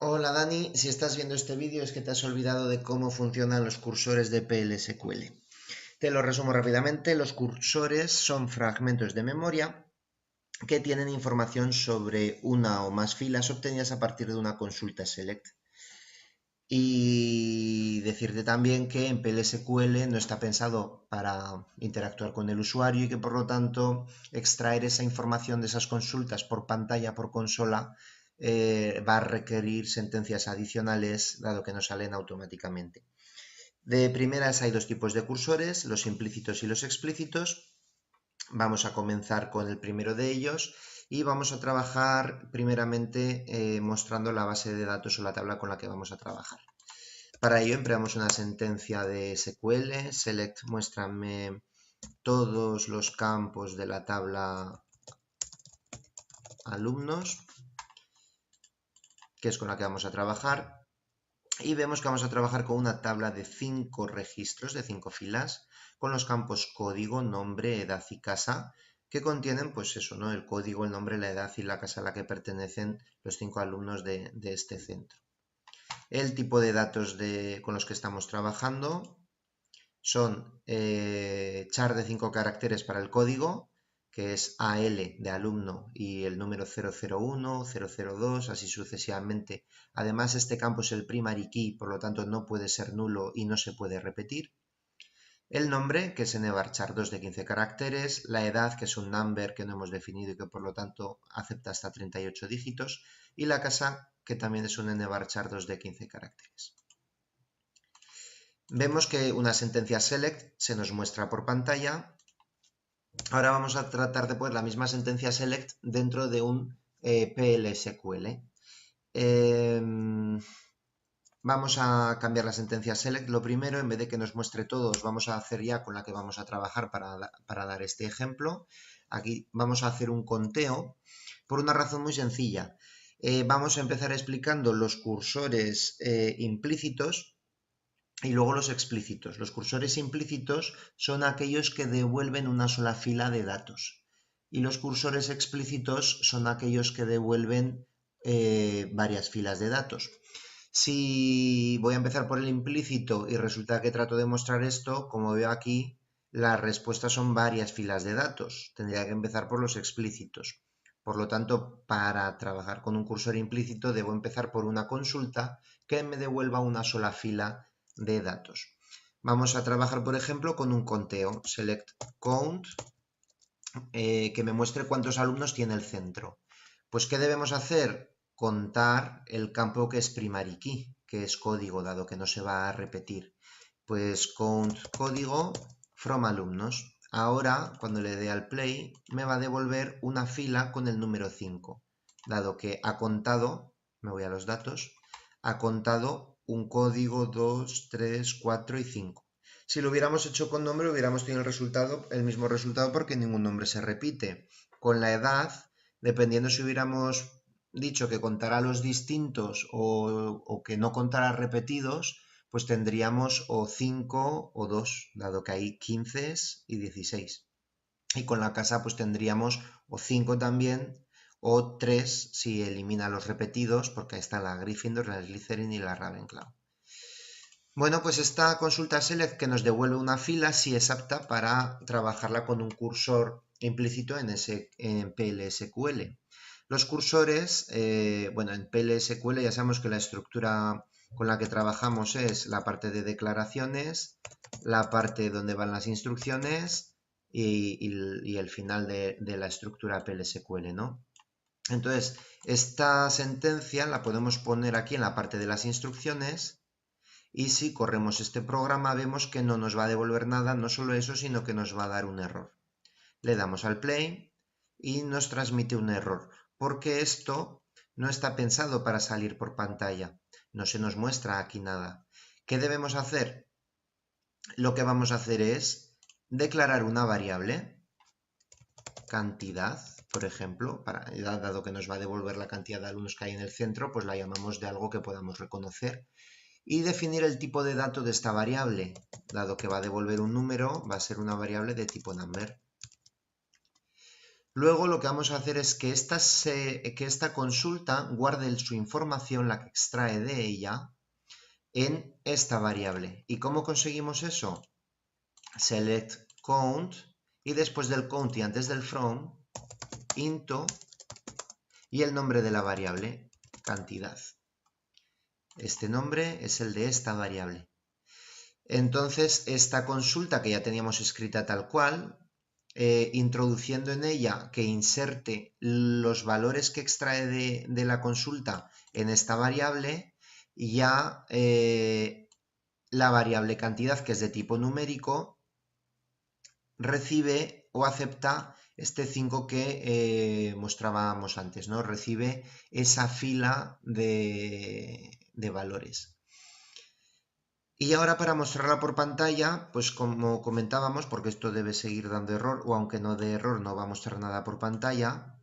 Hola Dani, si estás viendo este vídeo es que te has olvidado de cómo funcionan los cursores de PLSQL. Te lo resumo rápidamente, los cursores son fragmentos de memoria que tienen información sobre una o más filas obtenidas a partir de una consulta select. Y decirte también que en PLSQL no está pensado para interactuar con el usuario y que por lo tanto extraer esa información de esas consultas por pantalla, por consola, va a requerir sentencias adicionales dado que no salen automáticamente. De primeras hay dos tipos de cursores, los implícitos y los explícitos. Vamos a comenzar con el primero de ellos y vamos a trabajar primeramente mostrando la base de datos o la tabla con la que vamos a trabajar. Para ello empleamos una sentencia de SQL, select muéstrame todos los campos de la tabla alumnos, que es con la que vamos a trabajar, y vemos que vamos a trabajar con una tabla de 5 registros, de 5 filas, con los campos código, nombre, edad y casa, que contienen pues eso, ¿no? El código, el nombre, la edad y la casa a la que pertenecen los 5 alumnos de este centro. El tipo de datos con los que estamos trabajando son char de 5 caracteres para el código, que es AL de alumno y el número 001, 002, así sucesivamente. Además, este campo es el primary key, por lo tanto no puede ser nulo y no se puede repetir. El nombre, que es nvarchar 2 de 15 caracteres. La edad, que es un number que no hemos definido y que por lo tanto acepta hasta 38 dígitos. Y la casa, que también es un nvarchar 2 de 15 caracteres. Vemos que una sentencia select se nos muestra por pantalla. Ahora vamos a tratar de poner la misma sentencia select dentro de un PLSQL. Vamos a cambiar la sentencia select. Lo primero, en vez de que nos muestre todos, vamos a hacer ya con la que vamos a trabajar para dar este ejemplo. Aquí vamos a hacer un conteo por una razón muy sencilla. Vamos a empezar explicando los cursores implícitos y luego los explícitos. Los cursores implícitos son aquellos que devuelven una sola fila de datos. Y los cursores explícitos son aquellos que devuelven varias filas de datos. Si voy a empezar por el implícito y resulta que trato de mostrar esto, como veo aquí, las respuestas son varias filas de datos. Tendría que empezar por los explícitos. Por lo tanto, para trabajar con un cursor implícito debo empezar por una consulta que me devuelva una sola fila de datos. Vamos a trabajar, por ejemplo, con un conteo. Select count, que me muestre cuántos alumnos tiene el centro. Pues, ¿qué debemos hacer? Contar el campo que es primary key, que es código, dado que no se va a repetir. Pues count código from alumnos. Ahora, cuando le dé al play, me va a devolver una fila con el número 5, dado que ha contado, me voy a los datos, ha contado un código 2, 3, 4 y 5. Si lo hubiéramos hecho con nombre, hubiéramos tenido el mismo resultado porque ningún nombre se repite. Con la edad, dependiendo si hubiéramos dicho que contara los distintos o que no contara repetidos, pues tendríamos o 5 o 2, dado que hay 15 y 16. Y con la casa pues tendríamos o 5 también, o 3 si elimina los repetidos, porque ahí está la Gryffindor, la Slytherin y la Ravenclaw. Bueno, pues esta consulta select que nos devuelve una fila sí es apta para trabajarla con un cursor implícito en PLSQL. Los cursores, bueno, en PLSQL ya sabemos que la estructura con la que trabajamos es la parte de declaraciones, la parte donde van las instrucciones y el final de la estructura PLSQL, ¿no? Entonces, esta sentencia la podemos poner aquí en la parte de las instrucciones. Y si corremos este programa vemos que no nos va a devolver nada, no solo eso, sino que nos va a dar un error. Le damos al play y nos transmite un error, porque esto no está pensado para salir por pantalla. No se nos muestra aquí nada. ¿Qué debemos hacer? Lo que vamos a hacer es declarar una variable, cantidad, por ejemplo, dado que nos va a devolver la cantidad de alumnos que hay en el centro, pues la llamamos de algo que podamos reconocer. Y definir el tipo de dato de esta variable, dado que va a devolver un número, va a ser una variable de tipo number. Luego lo que vamos a hacer es que esta consulta guarde su información, la que extrae de ella, en esta variable. ¿Y cómo conseguimos eso? Select count y después del count y antes del from, into y el nombre de la variable, cantidad. Este nombre es el de esta variable. Entonces, esta consulta que ya teníamos escrita tal cual, introduciendo en ella que inserte los valores que extrae de la consulta en esta variable, ya la variable cantidad, que es de tipo numérico, recibe o acepta este 5 que mostrábamos antes, ¿no? Recibe esa fila de valores. Y ahora para mostrarla por pantalla, pues como comentábamos, porque esto debe seguir dando error, o aunque no dé error, no va a mostrar nada por pantalla.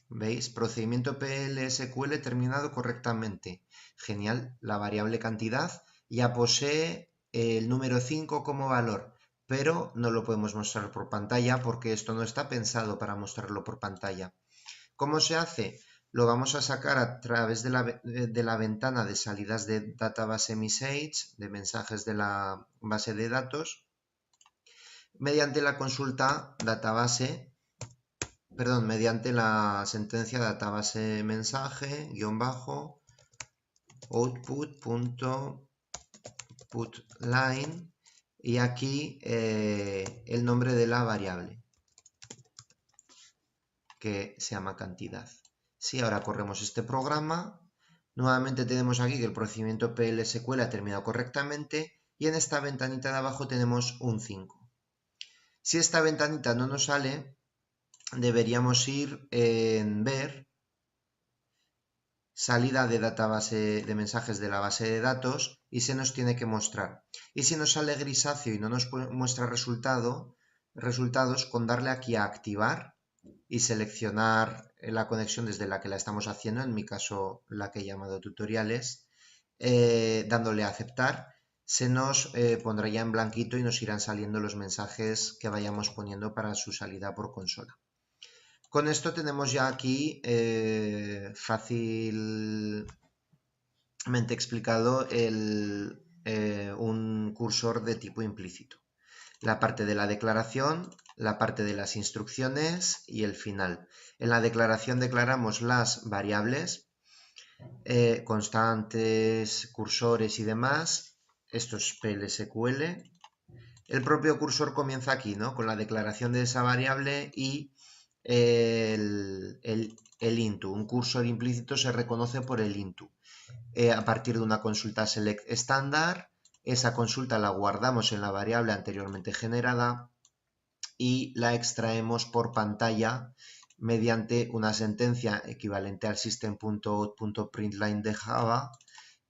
¿Veis? Procedimiento PLSQL terminado correctamente. Genial, la variable cantidad ya posee el número 5 como valor, pero no lo podemos mostrar por pantalla porque esto no está pensado para mostrarlo por pantalla. ¿Cómo se hace? Lo vamos a sacar a través de la ventana de salidas de database message, de mensajes de la base de datos, mediante la consulta database, perdón, mediante la sentencia database mensaje, output.putLine y aquí el nombre de la variable, que se llama cantidad. Si ahora corremos este programa, nuevamente tenemos aquí que el procedimiento PLSQL ha terminado correctamente y en esta ventanita de abajo tenemos un 5. Si esta ventanita no nos sale, deberíamos ir en ver salida de database de mensajes de la base de datos y se nos tiene que mostrar. Y si nos sale grisáceo y no nos muestra resultados, con darle aquí a activar y seleccionar la conexión desde la que la estamos haciendo, en mi caso la que he llamado tutoriales, dándole a aceptar, se nos pondrá ya en blanquito y nos irán saliendo los mensajes que vayamos poniendo para su salida por consola. Con esto tenemos ya aquí fácilmente explicado un cursor de tipo implícito. La parte de la declaración, la parte de las instrucciones y el final. En la declaración declaramos las variables, constantes, cursores y demás. Esto es PLSQL. El propio cursor comienza aquí, ¿no? Con la declaración de esa variable y el into. Un cursor implícito se reconoce por el into. A partir de una consulta select estándar, esa consulta la guardamos en la variable anteriormente generada y la extraemos por pantalla mediante una sentencia equivalente al system.out.println de Java,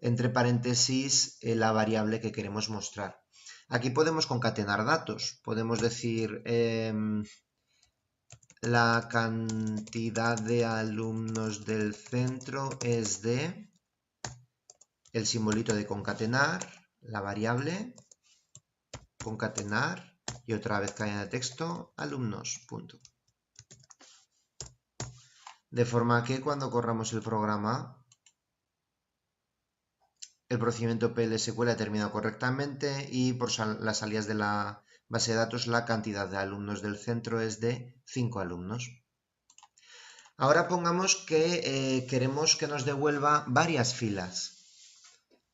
entre paréntesis la variable que queremos mostrar. Aquí podemos concatenar datos, podemos decir la cantidad de alumnos del centro es de el simbolito de concatenar, la variable, concatenar y otra vez cadena de texto, alumnos, punto. De forma que cuando corramos el programa, el procedimiento PLSQL ha terminado correctamente y por las salidas de la base de datos la cantidad de alumnos del centro es de 5 alumnos. Ahora pongamos que queremos que nos devuelva varias filas.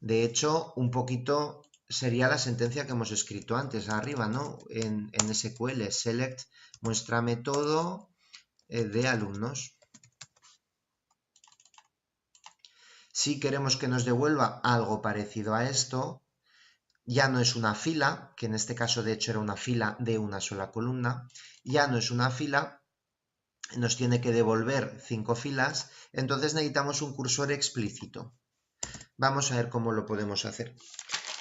De hecho, un poquito sería la sentencia que hemos escrito antes arriba, ¿no? En SQL, select, muéstrame todo de alumnos. Si queremos que nos devuelva algo parecido a esto, ya no es una fila, que en este caso de hecho era una fila de una sola columna, ya no es una fila, nos tiene que devolver 5 filas, entonces necesitamos un cursor explícito. Vamos a ver cómo lo podemos hacer.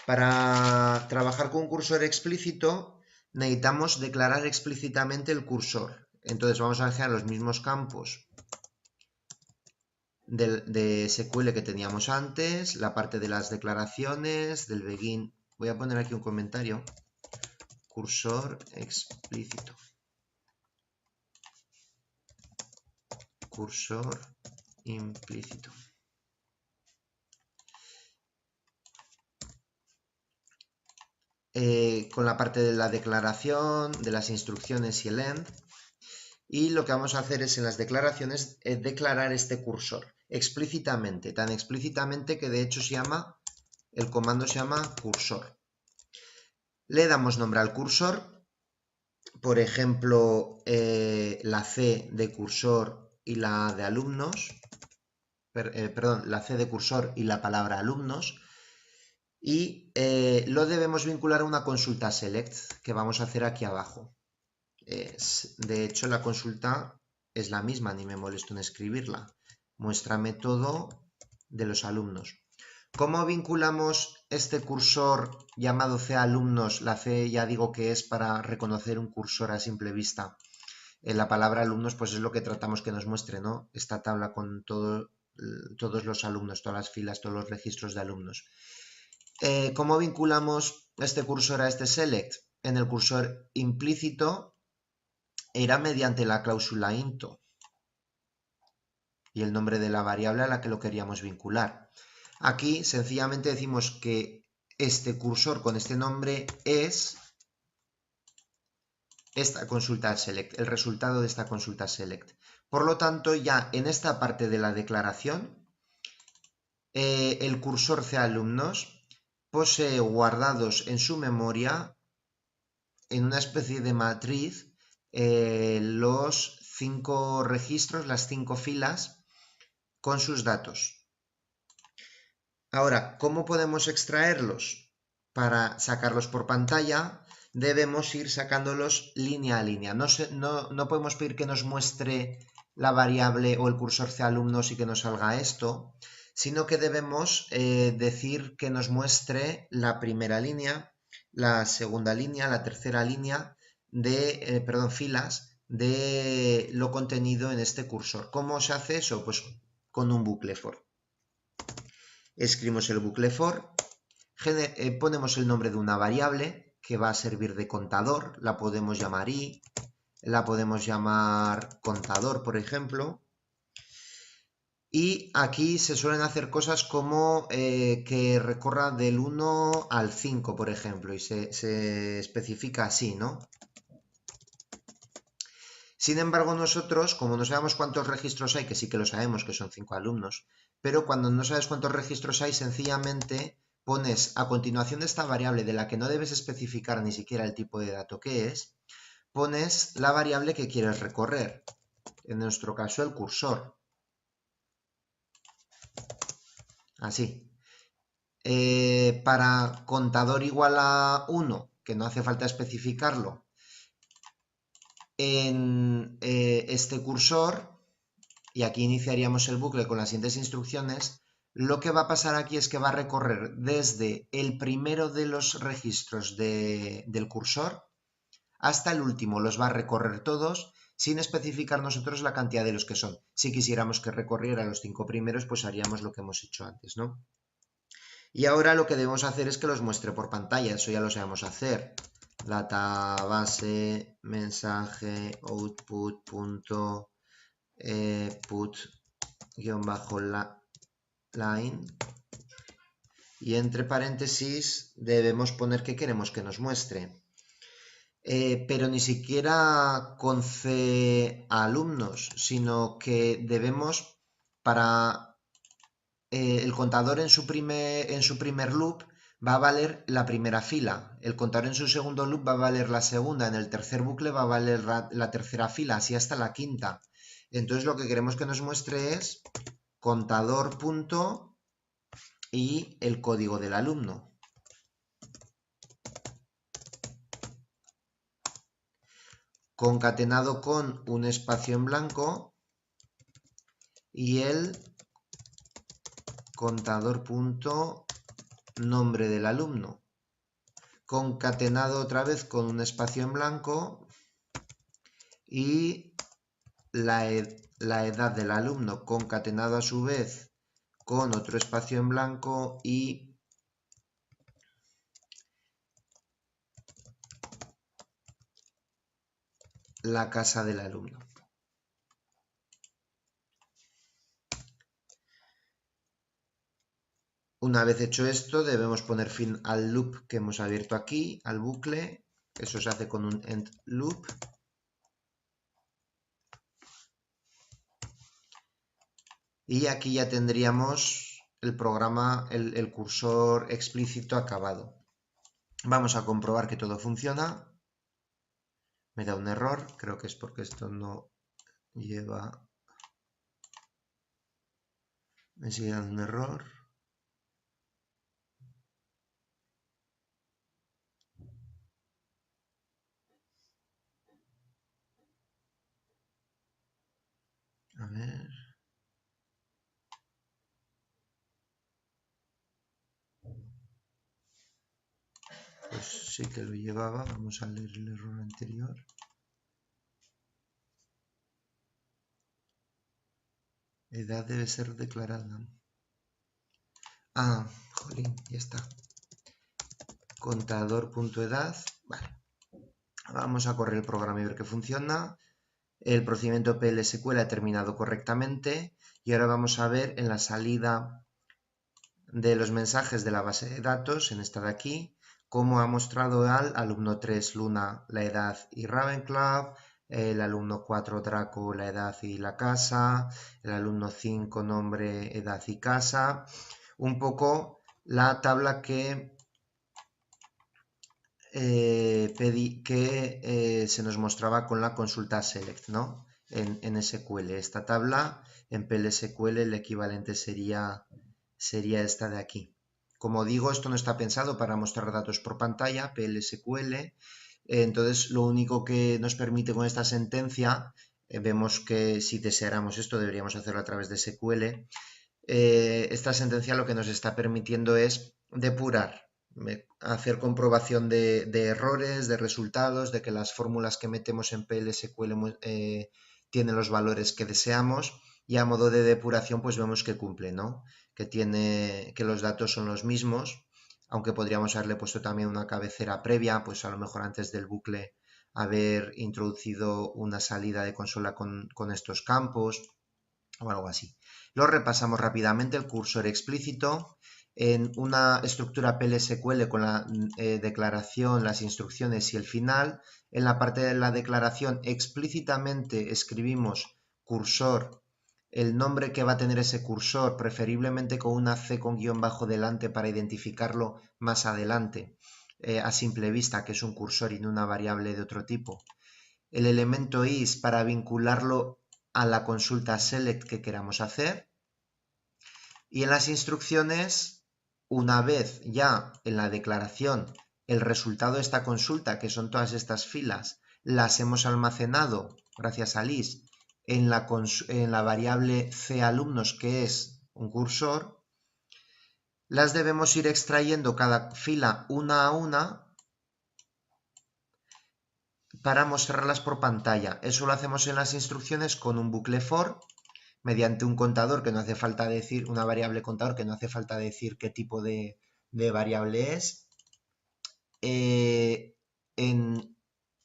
Para trabajar con un cursor explícito necesitamos declarar explícitamente el cursor. Entonces vamos a dejar los mismos campos de SQL que teníamos antes, la parte de las declaraciones, del begin. Voy a poner aquí un comentario. Cursor explícito. cursor implícito. Con la parte de la declaración, de las instrucciones y el end. Y lo que vamos a hacer es en las declaraciones declarar este cursor explícitamente, tan explícitamente que de hecho el comando se llama cursor. Le damos nombre al cursor, por ejemplo, la C de cursor y la A de alumnos, perdón, la C de cursor y la palabra alumnos, y lo debemos vincular a una consulta select que vamos a hacer aquí abajo. De hecho, la consulta es la misma, ni me molesto en escribirla. Muéstrame todo de los alumnos. ¿Cómo vinculamos este cursor llamado C alumnos? La C ya digo que es para reconocer un cursor a simple vista. La palabra alumnos pues es lo que tratamos que nos muestre, ¿no? Esta tabla con todos los alumnos, todas las filas, todos los registros de alumnos. ¿Cómo vinculamos este cursor a este select? En el cursor implícito era mediante la cláusula into y el nombre de la variable a la que lo queríamos vincular. Aquí sencillamente decimos que este cursor con este nombre es esta consulta select, el resultado de esta consulta select. Por lo tanto, ya en esta parte de la declaración, el cursor CAlumnos posee guardados en su memoria, en una especie de matriz, los 5 registros, las 5 filas con sus datos. Ahora, ¿cómo podemos extraerlos? Para sacarlos por pantalla, debemos ir sacándolos línea a línea. No podemos pedir que nos muestre la variable o el cursor CAlumnos y que nos salga esto, sino que debemos decir que nos muestre la primera línea, la segunda línea, la tercera línea de, filas de lo contenido en este cursor. ¿Cómo se hace eso? Pues con un bucle for. Escribimos el bucle for, ponemos el nombre de una variable que va a servir de contador, la podemos llamar i, la podemos llamar contador, por ejemplo. Y aquí se suelen hacer cosas como que recorra del 1 al 5, por ejemplo, y se especifica así, ¿no? Sin embargo, nosotros, como no sabemos cuántos registros hay, que sí que lo sabemos, que son 5 alumnos, pero cuando no sabes cuántos registros hay, sencillamente pones a continuación de esta variable de la que no debes especificar ni siquiera el tipo de dato que es, pones la variable que quieres recorrer, en nuestro caso el cursor. Así. Para contador igual a 1, que no hace falta especificarlo, en este cursor, y aquí iniciaríamos el bucle con las siguientes instrucciones, lo que va a pasar aquí es que va a recorrer desde el primero de los registros del cursor hasta el último, los va a recorrer todos sin especificar nosotros la cantidad de los que son. Si quisiéramos que recorriera los 5 primeros, pues haríamos lo que hemos hecho antes, ¿no? Y ahora lo que debemos hacer es que los muestre por pantalla, eso ya lo sabemos hacer. Database, mensaje, output, punto, put, _line. Y entre paréntesis debemos poner qué queremos que nos muestre. Pero ni siquiera con C alumnos, sino que debemos, para el contador en su primer loop va a valer la primera fila, el contador en su segundo loop va a valer la segunda, en el tercer bucle va a valer la tercera fila, así hasta la quinta. Entonces lo que queremos que nos muestre es contador punto y el código del alumno. Concatenado con un espacio en blanco y el contador punto nombre del alumno. Concatenado otra vez con un espacio en blanco y la edad del alumno, concatenado a su vez con otro espacio en blanco y la casa del alumno. Una vez hecho esto, debemos poner fin al loop que hemos abierto aquí, al bucle. Eso se hace con un end loop. Y aquí ya tendríamos el programa, el cursor explícito acabado. Vamos a comprobar que todo funciona. Me da un error, creo que es porque esto no lleva... Me sigue dando un error. A ver... Pues sí que lo llevaba. Vamos a leer el error anterior. Edad debe ser declarada. Ah, jolín, ya está. Contador.edad. Vale. Vamos a correr el programa y ver que funciona. El procedimiento PL-SQL ha terminado correctamente. Y ahora vamos a ver en la salida de los mensajes de la base de datos, en esta de aquí, cómo ha mostrado al alumno 3 Luna la edad y Ravenclaw, el alumno 4 Draco la edad y la casa, el alumno 5 nombre, edad y casa. Un poco la tabla que se nos mostraba con la consulta select, ¿no? En SQL. Esta tabla en PL-SQL el equivalente sería esta de aquí. Como digo, esto no está pensado para mostrar datos por pantalla, PL-SQL. Entonces, lo único que nos permite con esta sentencia, vemos que si deseáramos esto, deberíamos hacerlo a través de SQL. Esta sentencia lo que nos está permitiendo es depurar, hacer comprobación de errores, de resultados, de que las fórmulas que metemos en PL-SQL tienen los valores que deseamos, y a modo de depuración pues vemos que cumple, ¿no? Que los datos son los mismos, aunque podríamos haberle puesto también una cabecera previa, pues a lo mejor antes del bucle haber introducido una salida de consola con estos campos o algo así. Lo repasamos rápidamente, el cursor explícito en una estructura PL-SQL con la declaración, las instrucciones y el final. En la parte de la declaración explícitamente escribimos cursor, el nombre que va a tener ese cursor, preferiblemente con una C con guión bajo delante para identificarlo más adelante, a simple vista, que es un cursor y no una variable de otro tipo. El elemento is para vincularlo a la consulta select que queramos hacer. Y en las instrucciones, una vez ya en la declaración el resultado de esta consulta, que son todas estas filas, las hemos almacenado, gracias a is, en la variable calumnos, que es un cursor, las debemos ir extrayendo cada fila una a una para mostrarlas por pantalla. Eso lo hacemos en las instrucciones con un bucle for, mediante un contador que no hace falta decir, una variable contador que no hace falta decir qué tipo de variable es. En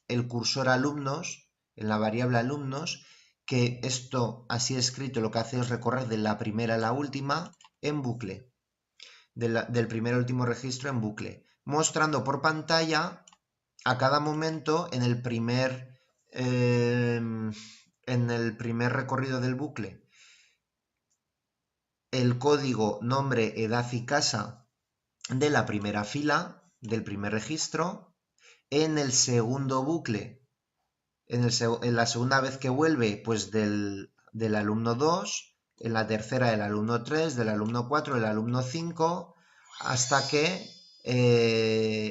el cursor alumnos, en la variable alumnos, que esto así escrito lo que hace es recorrer de la primera a la última en bucle, del primer al último registro en bucle, mostrando por pantalla a cada momento en el primer recorrido del bucle el código, nombre, edad y casa de la primera fila, del primer registro. En el segundo bucle, en la segunda vez que vuelve, pues del alumno 2, en la tercera del alumno 3, del alumno 4, del alumno 5, hasta que,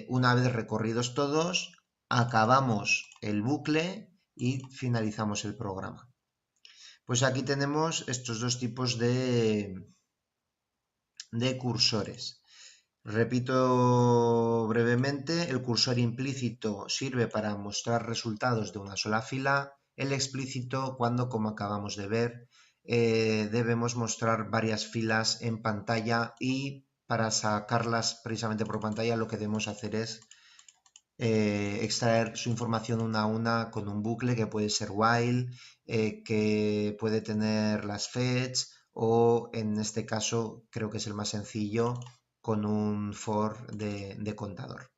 una vez recorridos todos, acabamos el bucle y finalizamos el programa. Pues aquí tenemos estos dos tipos de cursores. Repito brevemente, el cursor implícito sirve para mostrar resultados de una sola fila, el explícito cuando, como acabamos de ver, debemos mostrar varias filas en pantalla, y para sacarlas precisamente por pantalla lo que debemos hacer es extraer su información una a una con un bucle que puede ser while, que puede tener las fetch, o en este caso creo que es el más sencillo, con un for de contador.